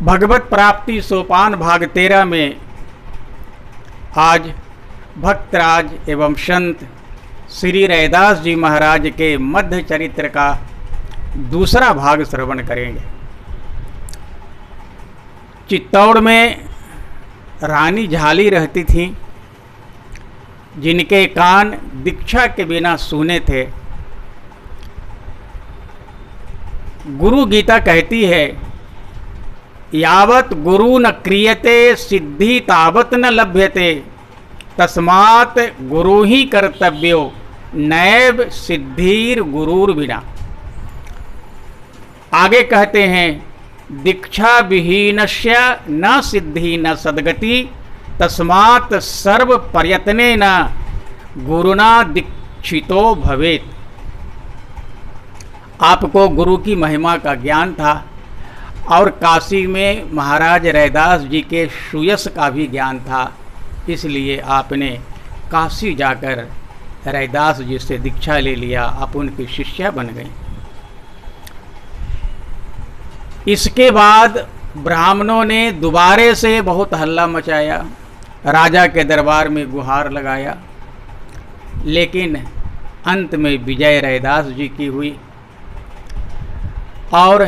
भगवत प्राप्ति सोपान भाग 13 में आज भक्तराज एवं संत श्री रैदास जी महाराज के मध्य चरित्र का दूसरा भाग श्रवण करेंगे। चित्तौड़ में रानी झाली रहती थीं, जिनके कान दीक्षा के बिना सूने थे। गुरु गीता कहती है, यावत गुरु न क्रियते सिद्धि तावत न लभ्यते, तस्मात् गुरु ही कर्तव्यो नैव सिद्धिर गुरुर बिना। आगे कहते हैं, दीक्षा विहीनस्य न सिद्धि न सद्गति, तस्मात् सर्व प्रयत्नेन गुरुना दीक्षितो भवेत्। आपको गुरु की महिमा का ज्ञान था और काशी में महाराज रैदास जी के सुयश का भी ज्ञान था, इसलिए आपने काशी जाकर रैदास जी से दीक्षा ले लिया, आप उनकी शिष्या बन गई। इसके बाद ब्राह्मणों ने दोबारे से बहुत हल्ला मचाया, राजा के दरबार में गुहार लगाया, लेकिन अंत में विजय रैदास जी की हुई और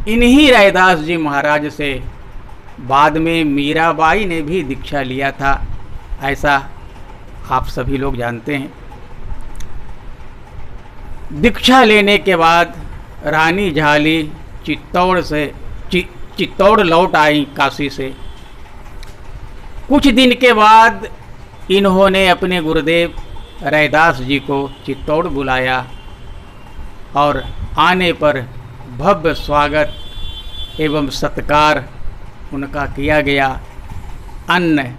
इन्हीं रैदास जी महाराज से बाद में मीराबाई ने भी दीक्षा लिया था, ऐसा आप सभी लोग जानते हैं। दीक्षा लेने के बाद रानी झाली चित्तौड़ लौट आई काशी से। कुछ दिन के बाद इन्होंने अपने गुरुदेव रैदास जी को चित्तौड़ बुलाया और आने पर भव्य स्वागत एवं सत्कार उनका किया गया। अन्न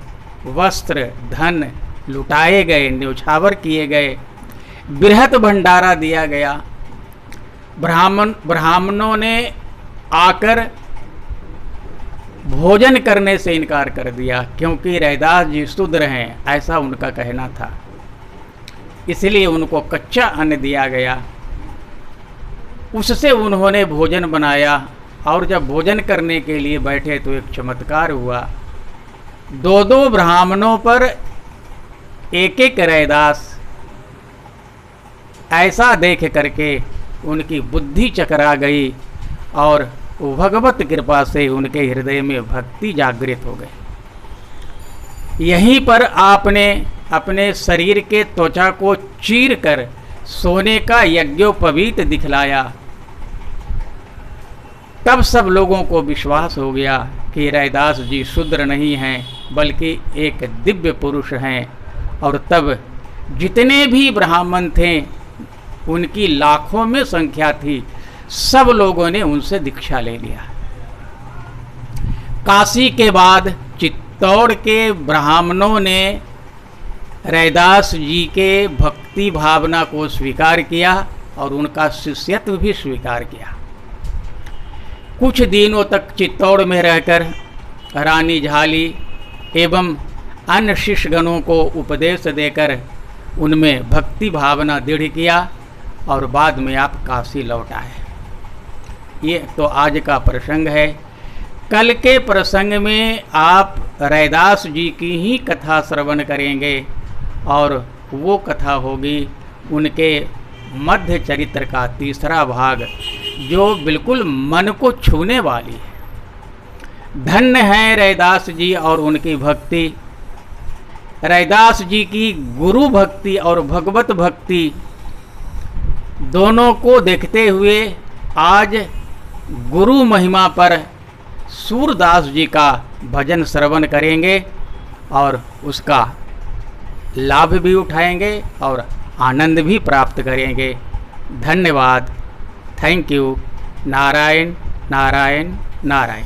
वस्त्र धन लुटाए गए, न्यौछावर किए गए, बृहत भंडारा दिया गया। ब्राह्मणों ने आकर भोजन करने से इनकार कर दिया, क्योंकि रैदास जी शूद्र हैं, ऐसा उनका कहना था। इसलिए उनको कच्चा अन्न दिया गया, उससे उन्होंने भोजन बनाया और जब भोजन करने के लिए बैठे तो एक चमत्कार हुआ। दो दो ब्राह्मणों पर एक एक रैदास, ऐसा देख करके उनकी बुद्धि चकरा गई और भगवत कृपा से उनके हृदय में भक्ति जागृत हो गई। यहीं पर आपने अपने शरीर के त्वचा को चीर कर सोने का यज्ञोपवीत दिखलाया। तब सब लोगों को विश्वास हो गया कि रैदास जी शूद्र नहीं हैं, बल्कि एक दिव्य पुरुष हैं। और तब जितने भी ब्राह्मण थे, उनकी लाखों में संख्या थी, सब लोगों ने उनसे दीक्षा ले लिया। काशी के बाद चित्तौड़ के ब्राह्मणों ने रैदास जी के भक्ति भावना को स्वीकार किया और उनका शिष्यत्व भी स्वीकार किया। कुछ दिनों तक चित्तौड़ में रहकर रानी झाली एवं अन्य शिष्यगणों को उपदेश देकर उनमें भक्ति भावना दृढ़ किया और बाद में आप काशी लौट आए। ये तो आज का प्रसंग है। कल के प्रसंग में आप रैदास जी की ही कथा श्रवण करेंगे और वो कथा होगी उनके मध्य चरित्र का तीसरा भाग, जो बिल्कुल मन को छूने वाली है। धन्य है रैदास जी और उनकी भक्ति। रैदास जी की गुरु भक्ति और भगवत भक्ति दोनों को देखते हुए आज गुरु महिमा पर सूरदास जी का भजन श्रवण करेंगे और उसका लाभ भी उठाएंगे और आनंद भी प्राप्त करेंगे। धन्यवाद। Thank you. नारायण नारायण नारायण।